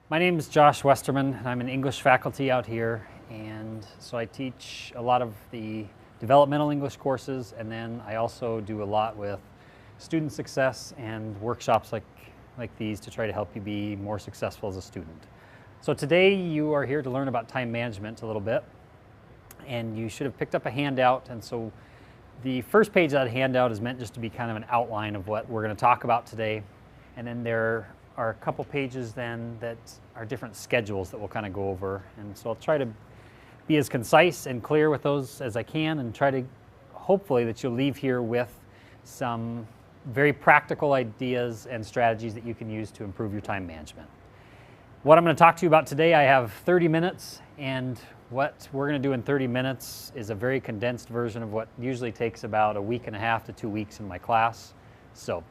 My name is Josh Westerman, and I'm an English faculty out here, and so I teach a lot of the developmental English courses, and then I also do a lot with student success and workshops like these to try to help you be more successful as a student. So today you are here to learn about time management a little bit, and you should have picked up a handout, and so the first page of that handout is meant just to be kind of an outline of what we're going to talk about today, and then there are a couple pages then that are different schedules that we'll kind of go over. And so I'll try to be as concise and clear with those as I can, and try to hopefully that you'll leave here with some very practical ideas and strategies that you can use to improve your time management. What I'm going to talk to you about today, I have 30 minutes, and what we're going to do in 30 minutes is a very condensed version of what usually takes about a week and a half to 2 weeks in my class. So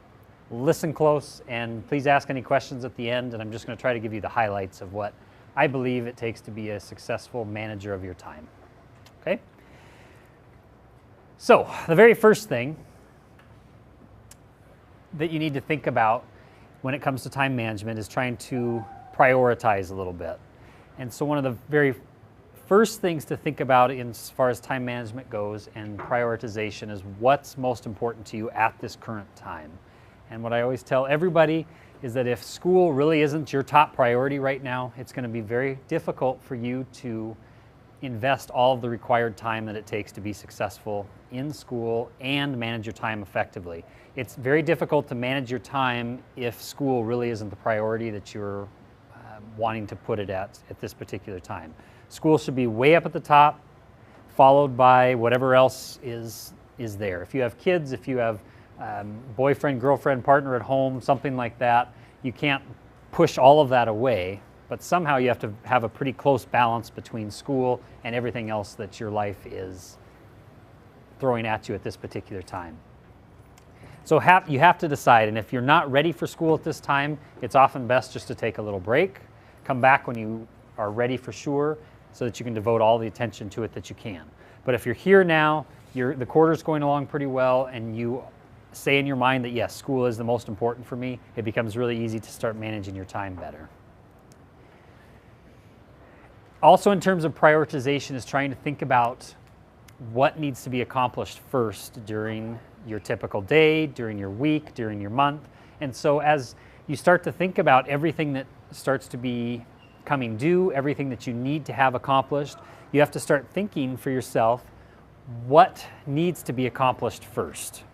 listen close, and please ask any questions at the end, and I'm just going to try to give you the highlights of what I believe it takes to be a successful manager of your time. Okay? So the very first thing that you need to think about when it comes to time management is trying to prioritize a little bit. And so one of the very first things to think about as far as time management goes and prioritization is what's most important to you at this current time. And what I always tell everybody is that if school really isn't your top priority right now, it's going to be very difficult for you to invest all of the required time that it takes to be successful in school and manage your time effectively. It's very difficult to manage your time if school really isn't the priority that you're wanting to put it at this particular time. School should be way up at the top, followed by whatever else is there. If you have kids, if you have boyfriend, girlfriend, partner at home, something like that, you can't push all of that away, but somehow you have to have a pretty close balance between school and everything else that your life is throwing at you at this particular time. So you have to decide, and if you're not ready for school at this time, it's often best just to take a little break, come back when you are ready for sure, so that you can devote all the attention to it that you can. But if you're here now, the quarter's going along pretty well, and you say in your mind that yes, school is the most important for me, it becomes really easy to start managing your time better. Also, in terms of prioritization, is trying to think about what needs to be accomplished first during your typical day, during your week, during your month. And so as you start to think about everything that starts to be coming due, everything that you need to have accomplished, you have to start thinking for yourself what needs to be accomplished first.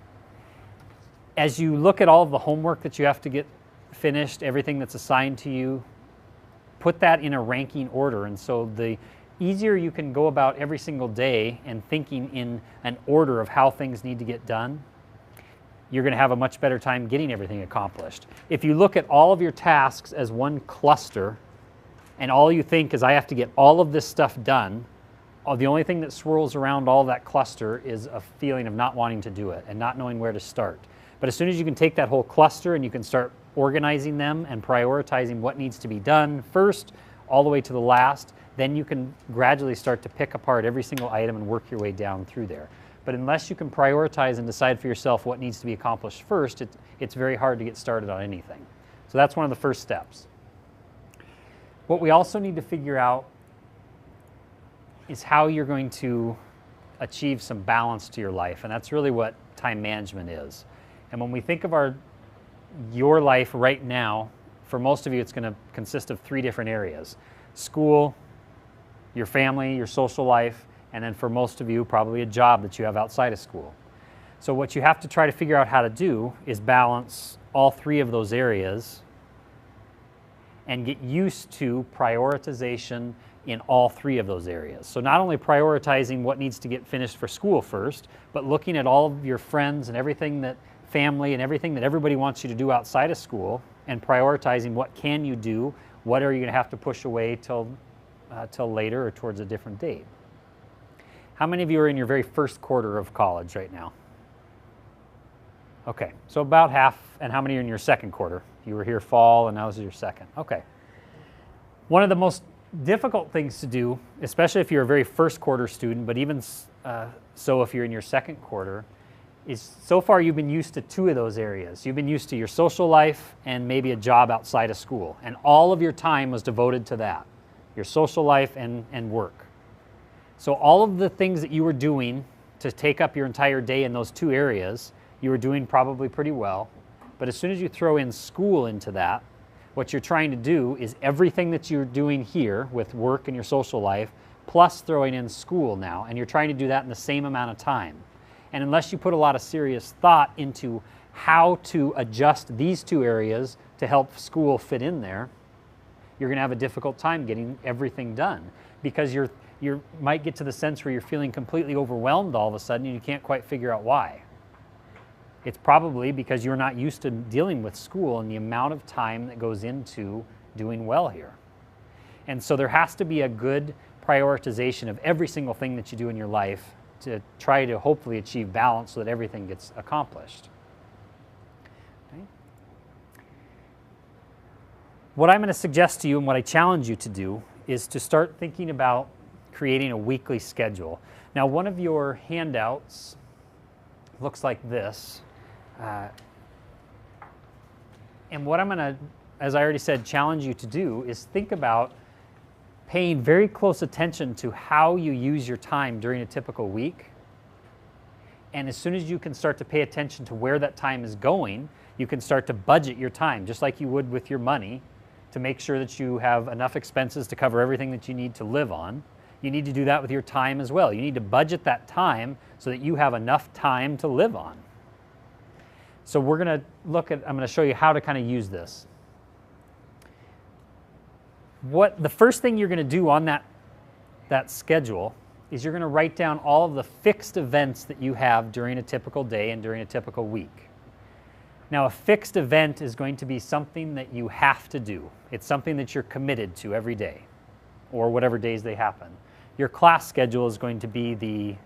As you look at all of the homework that you have to get finished, everything that's assigned to you, put that in a ranking order. And so the easier you can go about every single day and thinking in an order of how things need to get done, you're going to have a much better time getting everything accomplished. If you look at all of your tasks as one cluster, and all you think is, I have to get all of this stuff done, the only thing that swirls around all that cluster is a feeling of not wanting to do it and not knowing where to start. But as soon as you can take that whole cluster and you can start organizing them and prioritizing what needs to be done first, all the way to the last, then you can gradually start to pick apart every single item and work your way down through there. But unless you can prioritize and decide for yourself what needs to be accomplished first, it's very hard to get started on anything. So that's one of the first steps. What we also need to figure out is how you're going to achieve some balance to your life, and that's really what time management is. And when we think of your life right now, for most of you it's going to consist of 3 different areas: school, your family, your social life, and then for most of you probably a job that you have outside of school. So what you have to try to figure out how to do is balance all 3 of those areas and get used to prioritization in all 3 of those areas. So not only prioritizing what needs to get finished for school first, but looking at all of your friends and everything that family and everything that everybody wants you to do outside of school, and prioritizing what can you do, what are you going to have to push away till later or towards a different date. How many of you are in your very first quarter of college right now? Okay, so about half. And how many are in your second quarter? You were here fall and now this is your second. Okay. One of the most difficult things to do, especially if you're a very first quarter student, but even so if you're in your second quarter, is so far you've been used to two of those areas. You've been used to your social life and maybe a job outside of school. And all of your time was devoted to that, your social life and work. So all of the things that you were doing to take up your entire day in those two areas, you were doing probably pretty well. But as soon as you throw in school into that, what you're trying to do is everything that you're doing here with work and your social life, plus throwing in school now, and you're trying to do that in the same amount of time. And unless you put a lot of serious thought into how to adjust these two areas to help school fit in there, you're going to have a difficult time getting everything done, because you might get to the sense where you're feeling completely overwhelmed all of a sudden and you can't quite figure out why. It's probably because you're not used to dealing with school and the amount of time that goes into doing well here. And so there has to be a good prioritization of every single thing that you do in your life to try to hopefully achieve balance so that everything gets accomplished. Okay. What I'm going to suggest to you and what I challenge you to do is to start thinking about creating a weekly schedule. Now, one of your handouts looks like this. And what I'm going to, as I already said, challenge you to do is think about paying very close attention to how you use your time during a typical week. And as soon as you can start to pay attention to where that time is going, you can start to budget your time, just like you would with your money, to make sure that you have enough expenses to cover everything that you need to live on. You need to do that with your time as well. You need to budget that time so that you have enough time to live on. So we're going to look at, I'm going to show you how to kind of use this. The first thing you're going to do on that schedule is you're going to write down all of the fixed events that you have during a typical day and during a typical week. Now, a fixed event is going to be something that you have to do. It's something that you're committed to every day, or whatever days they happen. Your class schedule is going to be the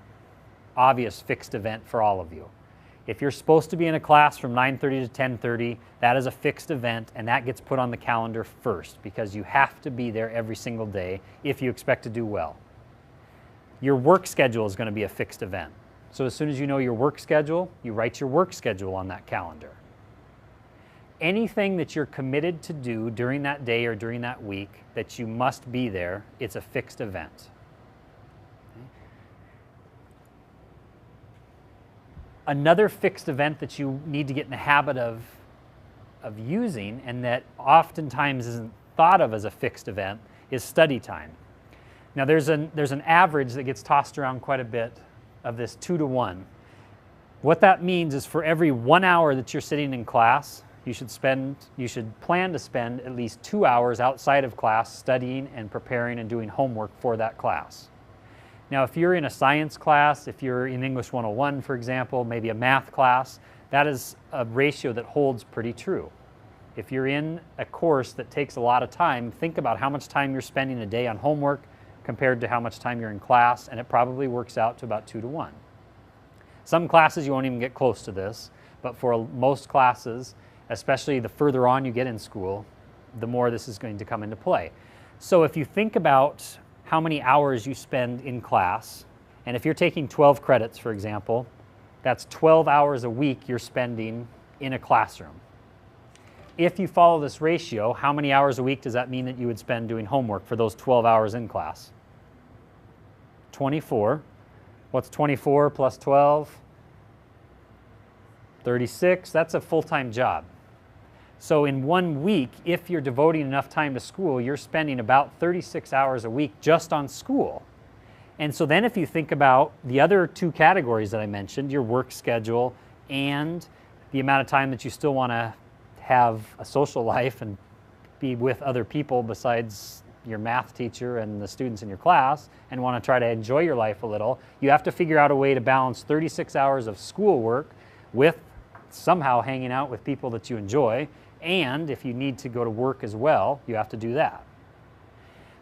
obvious fixed event for all of you. If you're supposed to be in a class from 9:30 to 10:30, that is a fixed event, and that gets put on the calendar first because you have to be there every single day if you expect to do well. Your work schedule is going to be a fixed event. So as soon as you know your work schedule, you write your work schedule on that calendar. Anything that you're committed to do during that day or during that week that you must be there, it's a fixed event. Another fixed event that you need to get in the habit of using, and that oftentimes isn't thought of as a fixed event, is study time. Now there's an average that gets tossed around quite a bit of this 2-to-1. What that means is for every 1 hour that you're sitting in class, you should plan to spend at least 2 hours outside of class studying and preparing and doing homework for that class. Now, if you're in a science class, if you're in English 101, for example, maybe a math class, that is a ratio that holds pretty true. If you're in a course that takes a lot of time, think about how much time you're spending a day on homework compared to how much time you're in class, and it probably works out to about 2-to-1. Some classes you won't even get close to this, but for most classes, especially the further on you get in school, the more this is going to come into play. So if you think about how many hours you spend in class, and if you're taking 12 credits, for example, that's 12 hours a week you're spending in a classroom. If you follow this ratio, how many hours a week does that mean that you would spend doing homework for those 12 hours in class? 24. What's 24 plus 12? 36. That's a full-time job. So in 1 week, if you're devoting enough time to school, you're spending about 36 hours a week just on school. And so then if you think about the other two categories that I mentioned, your work schedule and the amount of time that you still want to have a social life and be with other people besides your math teacher and the students in your class, and want to try to enjoy your life a little, you have to figure out a way to balance 36 hours of schoolwork with somehow hanging out with people that you enjoy. And if you need to go to work as well, you have to do that.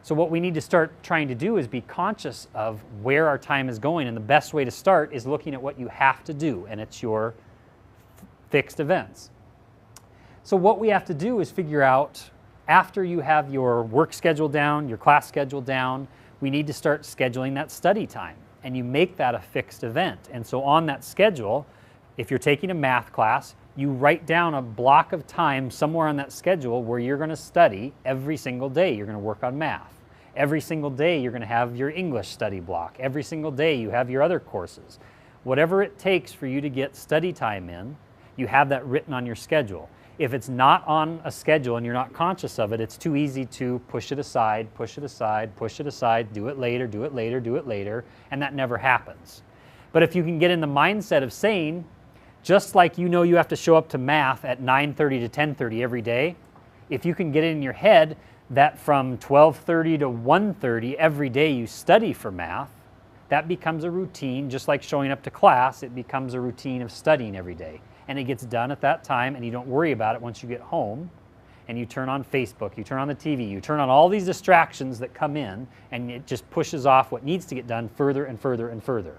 So what we need to start trying to do is be conscious of where our time is going, and the best way to start is looking at what you have to do, and it's your fixed events. So what we have to do is figure out, after you have your work schedule down, your class schedule down, we need to start scheduling that study time, and you make that a fixed event. And so on that schedule, If you're taking a math class, you write down a block of time somewhere on that schedule where you're going to study every single day. You're going to work on math. Every single day you're going to have your English study block. Every single day you have your other courses. Whatever it takes for you to get study time in, you have that written on your schedule. If it's not on a schedule and you're not conscious of it, it's too easy to push it aside, push it aside, push it aside, do it later, do it later, do it later, and that never happens. But if you can get in the mindset of saying, just like you know you have to show up to math at 9:30 to 10:30 every day, if you can get it in your head that from 12:30 to 1:30 every day you study for math, that becomes a routine. Just like showing up to class, it becomes a routine of studying every day. And it gets done at that time, and you don't worry about it once you get home and you turn on Facebook, you turn on the TV, you turn on all these distractions that come in, and it just pushes off what needs to get done further and further and further.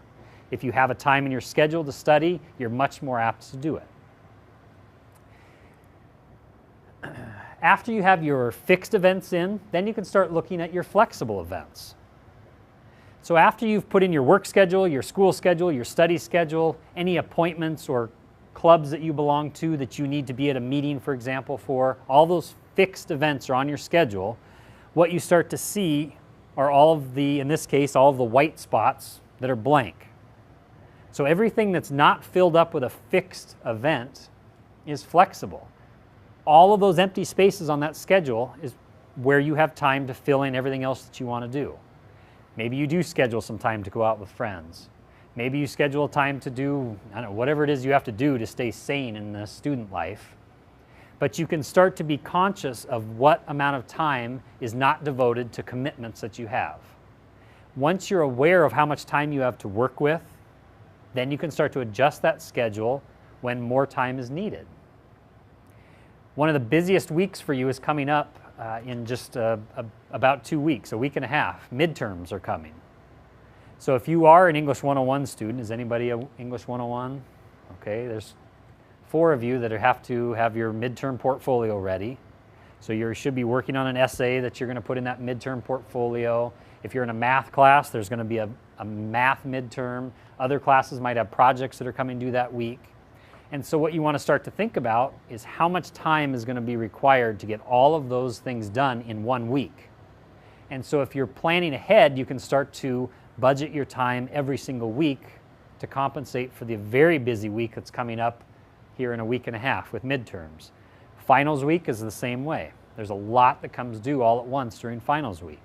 If you have a time in your schedule to study, you're much more apt to do it. After you have your fixed events in, then you can start looking at your flexible events. So after you've put in your work schedule, your school schedule, your study schedule, any appointments or clubs that you belong to that you need to be at a meeting, for example, for, all those fixed events are on your schedule. What you start to see are all of the, in this case, all of the white spots that are blank. So everything that's not filled up with a fixed event is flexible. All of those empty spaces on that schedule is where you have time to fill in everything else that you want to do. Maybe you do schedule some time to go out with friends. Maybe you schedule time to do, I don't know, whatever it is you have to do to stay sane in the student life. But you can start to be conscious of what amount of time is not devoted to commitments that you have. Once you're aware of how much time you have to work with, then you can start to adjust that schedule when more time is needed. One of the busiest weeks for you is coming up in just about 2 weeks, a week and a half. Midterms are coming. So if you are an English 101 student, is anybody an English 101? Okay, there's 4 of you that have to have your midterm portfolio ready. So you should be working on an essay that you're going to put in that midterm portfolio. If you're in a math class, there's going to be a math midterm. Other classes might have projects that are coming due that week. And so what you want to start to think about is how much time is going to be required to get all of those things done in 1 week. And so if you're planning ahead, you can start to budget your time every single week to compensate for the very busy week that's coming up here in a week and a half with midterms. Finals week is the same way. There's a lot that comes due all at once during finals week.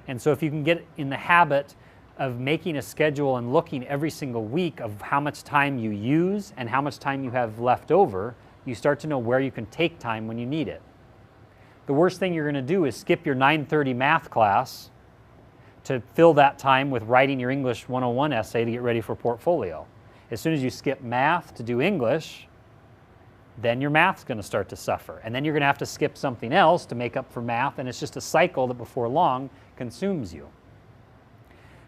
And so if you can get in the habit of making a schedule and looking every single week of how much time you use and how much time you have left over, you start to know where you can take time when you need it. The worst thing you're going to do is skip your 9:30 math class to fill that time with writing your English 101 essay to get ready for portfolio. As soon as you skip math to do English, then your math's going to start to suffer. And then you're going to have to skip something else to make up for math, and it's just a cycle that before long consumes you.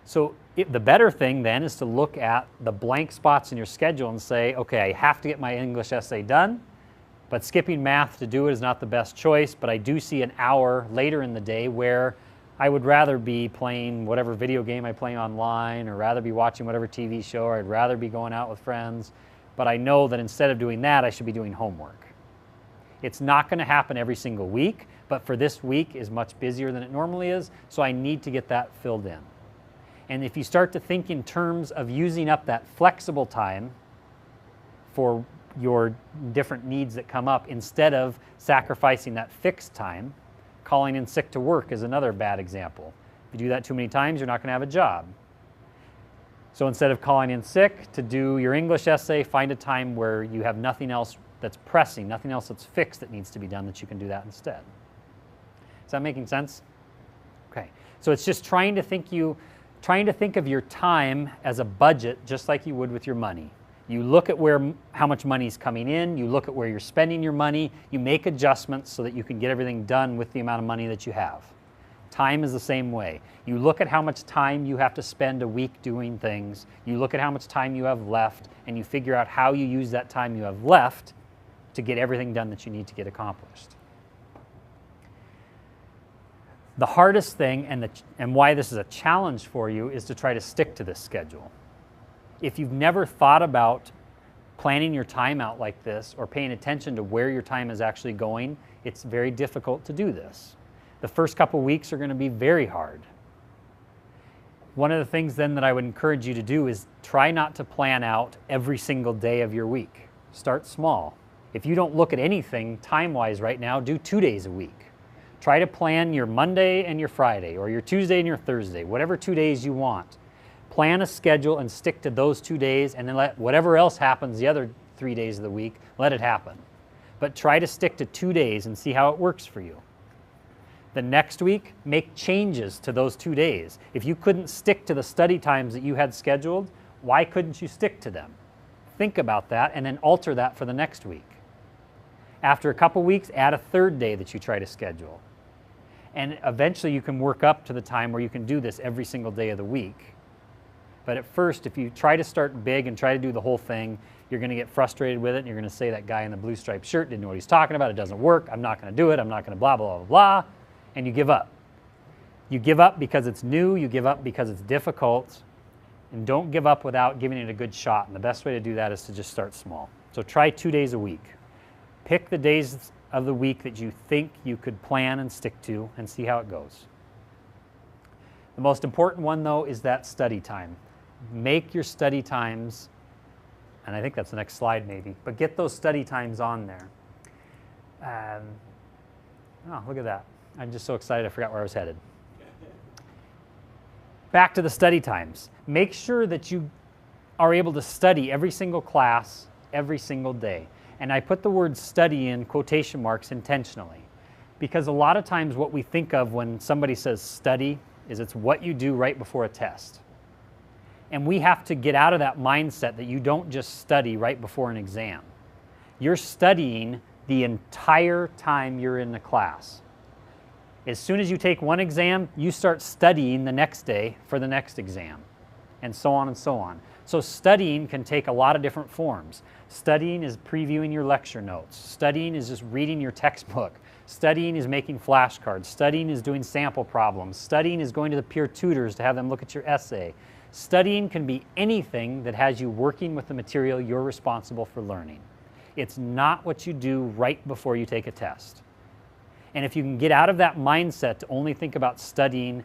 So the better thing then is to look at the blank spots in your schedule and say, okay, I have to get my English essay done, but skipping math to do it is not the best choice, but I do see an hour later in the day where I would rather be playing whatever video game I play online, or rather be watching whatever TV show, or I'd rather be going out with friends, but I know that instead of doing that, I should be doing homework. It's not going to happen every single week, but for this week is much busier than it normally is, so I need to get that filled in. And if you start to think in terms of using up that flexible time for your different needs that come up, instead of sacrificing that fixed time, calling in sick to work is another bad example. If you do that too many times, you're not going to have a job. So instead of calling in sick to do your English essay, find a time where you have nothing else that's pressing, nothing else that's fixed that needs to be done, that you can do that instead. Is that making sense? Okay. So it's just trying to think of your time as a budget, just like you would with your money. You look at how much money is coming in, you look at where you're spending your money, you make adjustments so that you can get everything done with the amount of money that you have. Time is the same way. You look at how much time you have to spend a week doing things, you look at how much time you have left, and you figure out how you use that time you have left to get everything done that you need to get accomplished. The hardest thing, and why this is a challenge for you, is to try to stick to this schedule. If you've never thought about planning your time out like this or paying attention to where your time is actually going, it's very difficult to do this. The first couple weeks are going to be very hard. One of the things then that I would encourage you to do is try not to plan out every single day of your week. Start small. If you don't look at anything time-wise right now, do 2 days a week. Try to plan your Monday and your Friday, or your Tuesday and your Thursday, whatever 2 days you want. Plan a schedule and stick to those 2 days, and then let whatever else happens the other 3 days of the week, let it happen. But try to stick to 2 days and see how it works for you. The next week, make changes to those 2 days. If you couldn't stick to the study times that you had scheduled, why couldn't you stick to them? Think about that and then alter that for the next week. After a couple weeks, add a third day that you try to schedule. And eventually you can work up to the time where you can do this every single day of the week. But at first, if you try to start big and try to do the whole thing, you're going to get frustrated with it and you're going to say that guy in the blue striped shirt didn't know what he's talking about, it doesn't work, I'm not going to do it, I'm not going to blah, blah, blah, blah, and you give up. You give up because it's new, you give up because it's difficult, and don't give up without giving it a good shot. And the best way to do that is to just start small. So try 2 days a week. Pick the days of the week that you think you could plan and stick to and see how it goes. The most important one though is that study time. Make your study times, and I think that's the next slide maybe, but get those study times on there. Oh, look at that. I'm just so excited I forgot where I was headed. Back to the study times. Make sure that you are able to study every single class, every single day. And I put the word study in quotation marks intentionally, because a lot of times what we think of when somebody says study is it's what you do right before a test. And we have to get out of that mindset that you don't just study right before an exam. You're studying the entire time you're in the class. As soon as you take one exam, you start studying the next day for the next exam, and so on and so on. So studying can take a lot of different forms. Studying is previewing your lecture notes. Studying is just reading your textbook. Studying is making flashcards. Studying is doing sample problems. Studying is going to the peer tutors to have them look at your essay. Studying can be anything that has you working with the material you're responsible for learning. It's not what you do right before you take a test. And if you can get out of that mindset to only think about studying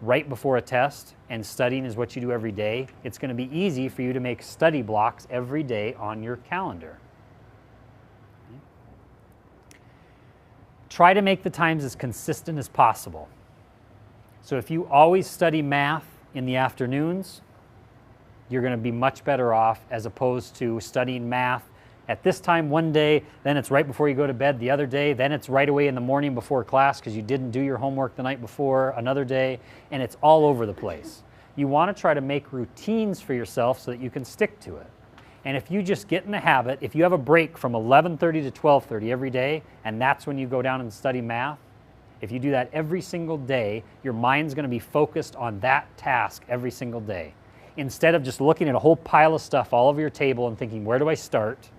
right before a test, and studying is what you do every day, it's going to be easy for you to make study blocks every day on your calendar. Try to make the times as consistent as possible. So if you always study math in the afternoons, you're going to be much better off as opposed to studying math at this time one day, then it's right before you go to bed the other day, then it's right away in the morning before class because you didn't do your homework the night before another day, and it's all over the place. You want to try to make routines for yourself so that you can stick to it. And if you just get in the habit, if you have a break from 11:30 to 12:30 every day, and that's when you go down and study math, if you do that every single day, your mind's going to be focused on that task every single day. Instead of just looking at a whole pile of stuff all over your table and thinking, where do I start?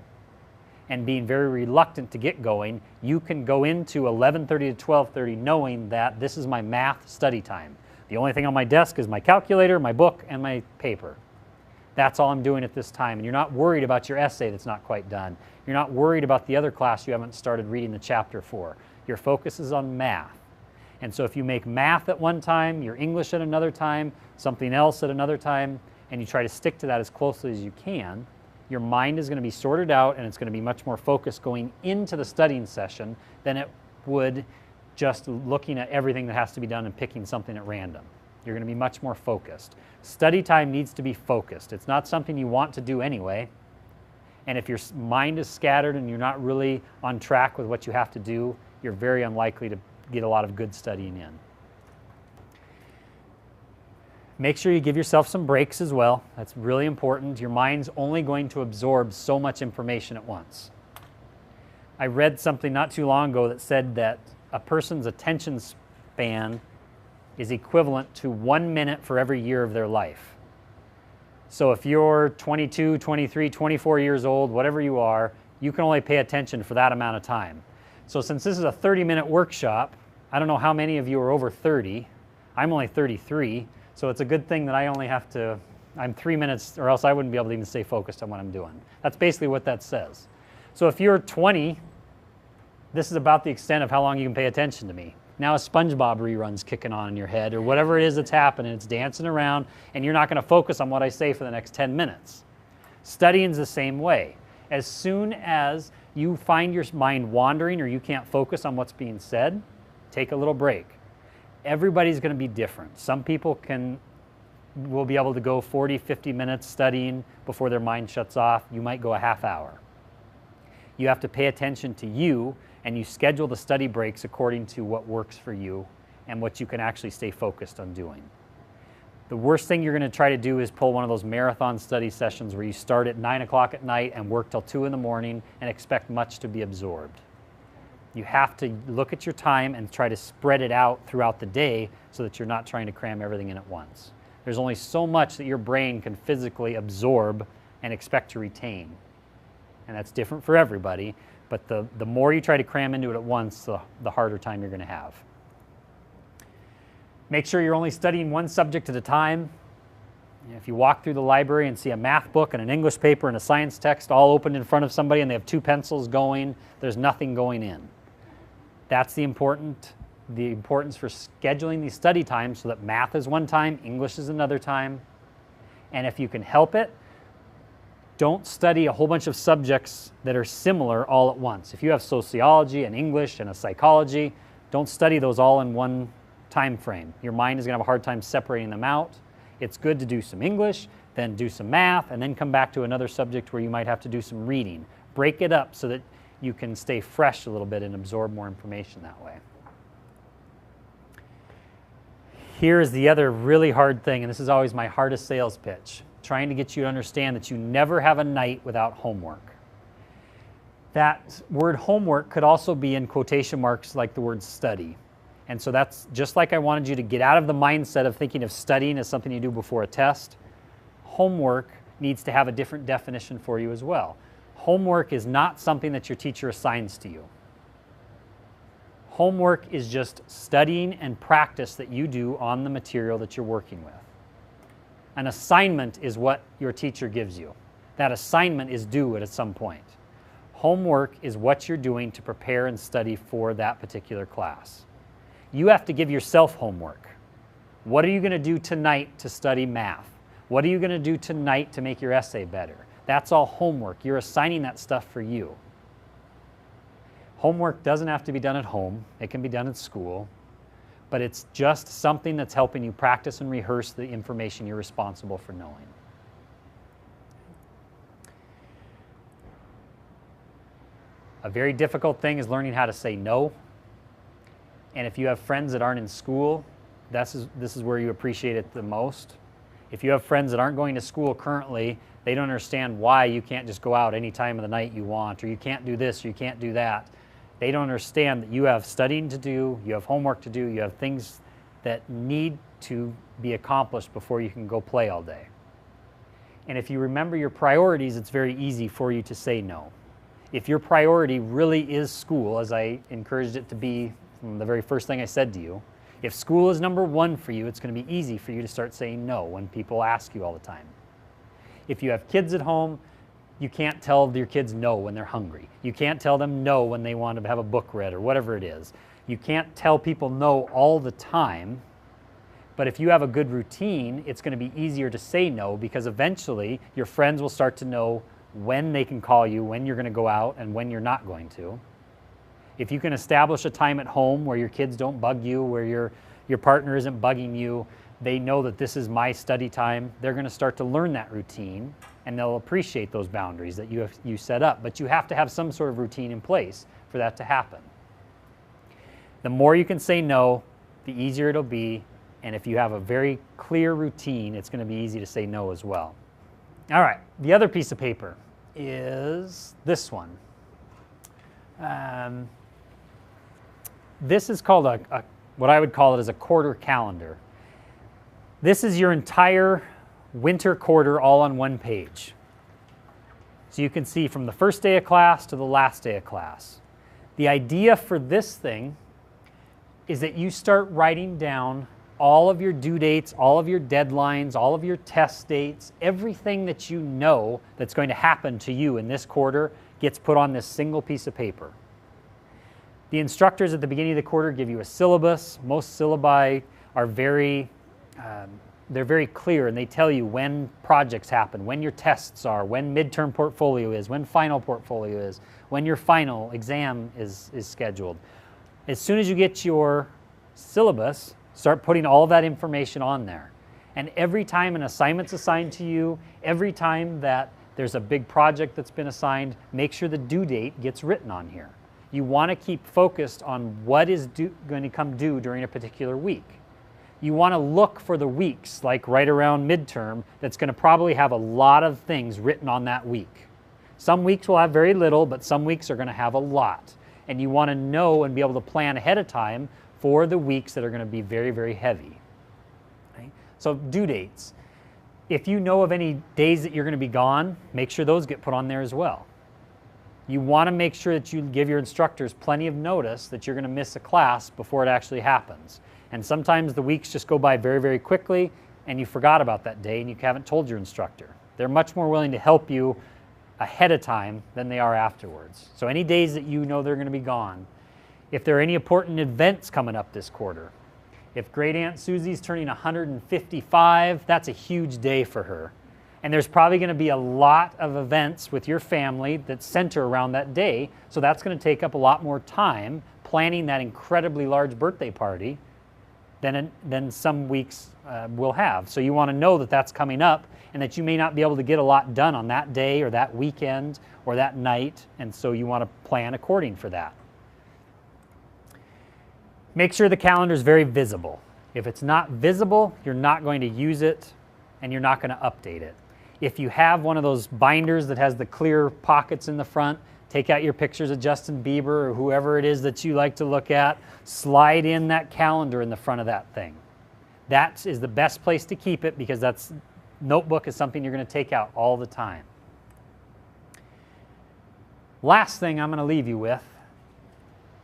And being very reluctant to get going, you can go into 11:30 to 12:30 knowing that this is my math study time. The only thing on my desk is my calculator, my book, and my paper. That's all I'm doing at this time. And you're not worried about your essay that's not quite done. You're not worried about the other class you haven't started reading the chapter for. Your focus is on math. And so if you make math at one time, your English at another time, something else at another time, and you try to stick to that as closely as you can, your mind is going to be sorted out and it's going to be much more focused going into the studying session than it would just looking at everything that has to be done and picking something at random. You're going to be much more focused. Study time needs to be focused. It's not something you want to do anyway. And if your mind is scattered and you're not really on track with what you have to do, you're very unlikely to get a lot of good studying in. Make sure you give yourself some breaks as well. That's really important. Your mind's only going to absorb so much information at once. I read something not too long ago that said that a person's attention span is equivalent to 1 minute for every year of their life. So if you're 22, 23, 24 years old, whatever you are, you can only pay attention for that amount of time. So since this is a 30-minute workshop, I don't know how many of you are over 30. I'm only 33. So it's a good thing that I only have to I'm 3 minutes, or else I wouldn't be able to even stay focused on what I'm doing. That's basically what that says. So if you're 20, this is about the extent of how long you can pay attention to me. Now a SpongeBob rerun's kicking on in your head, or whatever it is that's happening, it's dancing around, and you're not going to focus on what I say for the next 10 minutes. Studying's the same way. As soon as you find your mind wandering or you can't focus on what's being said, take a little break. Everybody's going to be different. Some people will be able to go 40, 50 minutes studying before their mind shuts off. You might go a half hour. You have to pay attention to you, and you schedule the study breaks according to what works for you and what you can actually stay focused on doing. The worst thing you're going to try to do is pull one of those marathon study sessions where you start at 9 o'clock at night and work till 2 in the morning and expect much to be absorbed. You have to look at your time and try to spread it out throughout the day so that you're not trying to cram everything in at once. There's only so much that your brain can physically absorb and expect to retain. And that's different for everybody, but the more you try to cram into it at once, the harder time you're going to have. Make sure you're only studying one subject at a time. If you walk through the library and see a math book and an English paper and a science text all open in front of somebody and they have 2 pencils going, there's nothing going in. That's the importance for scheduling these study times so that math is one time, English is another time. And if you can help it, don't study a whole bunch of subjects that are similar all at once. If you have sociology and English and a psychology, don't study those all in one time frame. Your mind is going to have a hard time separating them out. It's good to do some English, then do some math, and then come back to another subject where you might have to do some reading. Break it up so that you can stay fresh a little bit and absorb more information that way. Here's the other really hard thing, and this is always my hardest sales pitch, trying to get you to understand that you never have a night without homework. That word homework could also be in quotation marks like the word study. And so that's just like I wanted you to get out of the mindset of thinking of studying as something you do before a test. Homework needs to have a different definition for you as well. Homework is not something that your teacher assigns to you. Homework is just studying and practice that you do on the material that you're working with. An assignment is what your teacher gives you. That assignment is due at some point. Homework is what you're doing to prepare and study for that particular class. You have to give yourself homework. What are you going to do tonight to study math? What are you going to do tonight to make your essay better? That's all homework. You're assigning that stuff for you. Homework doesn't have to be done at home. It can be done at school. But it's just something that's helping you practice and rehearse the information you're responsible for knowing. A very difficult thing is learning how to say no. And if you have friends that aren't in school, this is where you appreciate it the most. If you have friends that aren't going to school currently, they don't understand why you can't just go out any time of the night you want, or you can't do this, or you can't do that. They don't understand that you have studying to do, you have homework to do, you have things that need to be accomplished before you can go play all day. And if you remember your priorities, it's very easy for you to say no. If your priority really is school, as I encouraged it to be from the very first thing I said to you, if school is number one for you, it's going to be easy for you to start saying no when people ask you all the time. If you have kids at home, you can't tell your kids no when they're hungry. You can't tell them no when they want to have a book read or whatever it is. You can't tell people no all the time, but if you have a good routine, it's going to be easier to say no because eventually your friends will start to know when they can call you, when you're going to go out, and when you're not going to. If you can establish a time at home where your kids don't bug you, where your partner isn't bugging you, they know that this is my study time, they're going to start to learn that routine, and they'll appreciate those boundaries that you set up. But you have to have some sort of routine in place for that to happen. The more you can say no, the easier it'll be, and if you have a very clear routine, it's going to be easy to say no as well. All right, the other piece of paper is this one. This is called what I would call it as a quarter calendar. This is your entire winter quarter all on one page. So you can see from the first day of class to the last day of class. The idea for this thing is that you start writing down all of your due dates, all of your deadlines, all of your test dates, everything that you know that's going to happen to you in this quarter gets put on this single piece of paper. The instructors at the beginning of the quarter give you a syllabus. Most syllabi are they're very clear, and they tell you when projects happen, when your tests are, when midterm portfolio is, when final portfolio is, when your final exam is scheduled. As soon as you get your syllabus, start putting all of that information on there. And every time an assignment's assigned to you, every time that there's a big project that's been assigned, make sure the due date gets written on here. You want to keep focused on what is going to come due during a particular week. You want to look for the weeks, like right around midterm, that's going to probably have a lot of things written on that week. Some weeks will have very little, but some weeks are going to have a lot. And you want to know and be able to plan ahead of time for the weeks that are going to be very, very heavy. Okay? So due dates. If you know of any days that you're going to be gone, make sure those get put on there as well. You want to make sure that you give your instructors plenty of notice that you're going to miss a class before it actually happens. And sometimes the weeks just go by very, very quickly and you forgot about that day and you haven't told your instructor. They're much more willing to help you ahead of time than they are afterwards. So any days that you know they're going to be gone. If there are any important events coming up this quarter, if Great Aunt Susie's turning 155, that's a huge day for her. And there's probably going to be a lot of events with your family that center around that day. So that's going to take up a lot more time planning that incredibly large birthday party than some weeks will have. So you want to know that that's coming up and that you may not be able to get a lot done on that day or that weekend or that night. And so you want to plan according for that. Make sure the calendar is very visible. If it's not visible, you're not going to use it and you're not going to update it. If you have one of those binders that has the clear pockets in the front, take out your pictures of Justin Bieber or whoever it is that you like to look at, slide in that calendar in the front of that thing. That is the best place to keep it because notebook is something you're going to take out all the time. Last thing I'm going to leave you with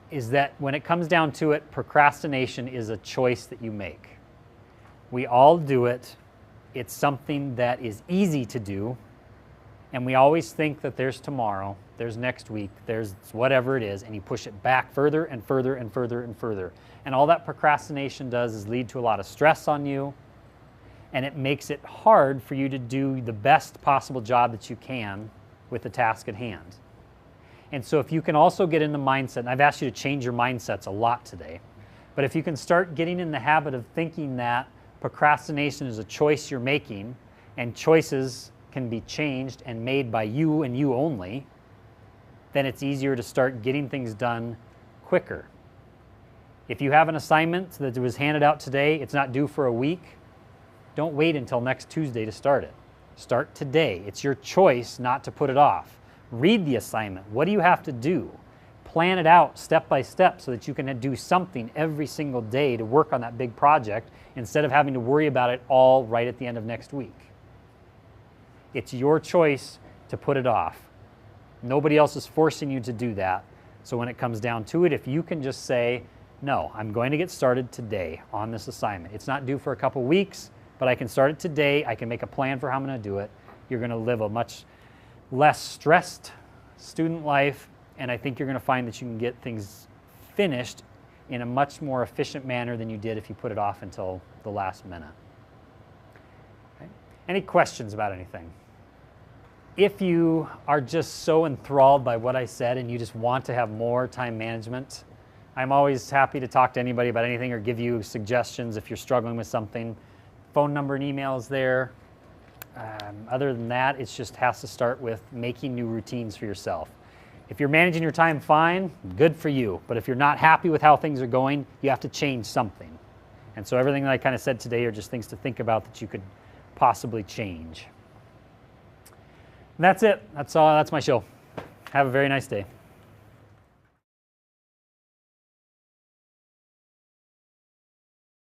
is that when it comes down to it, procrastination is a choice that you make. We all do it. It's something that is easy to do, and we always think that there's tomorrow, there's next week, there's whatever it is, and you push it back further and further and further and further. And all that procrastination does is lead to a lot of stress on you, and it makes it hard for you to do the best possible job that you can with the task at hand. And so if you can also get in the mindset, and I've asked you to change your mindsets a lot today, but if you can start getting in the habit of thinking that procrastination is a choice you're making, and choices can be changed and made by you and you only, then it's easier to start getting things done quicker. If you have an assignment that was handed out today, it's not due for a week, don't wait until next Tuesday to start it. Start today. It's your choice not to put it off. Read the assignment. What do you have to do? Plan it out step by step so that you can do something every single day to work on that big project instead of having to worry about it all right at the end of next week. It's your choice to put it off. Nobody else is forcing you to do that. So when it comes down to it, if you can just say, no, I'm going to get started today on this assignment. It's not due for a couple weeks, but I can start it today. I can make a plan for how I'm going to do it. You're going to live a much less stressed student life, and I think you're going to find that you can get things finished in a much more efficient manner than you did if you put it off until the last minute. Okay. Any questions about anything? If you are just so enthralled by what I said and you just want to have more time management, I'm always happy to talk to anybody about anything or give you suggestions if you're struggling with something. Phone number and email is there. Other than that, it just has to start with making new routines for yourself. If you're managing your time fine, good for you. But if you're not happy with how things are going, you have to change something. And so everything that I kind of said today are just things to think about that you could possibly change. And that's it. That's all. That's my show. Have a very nice day.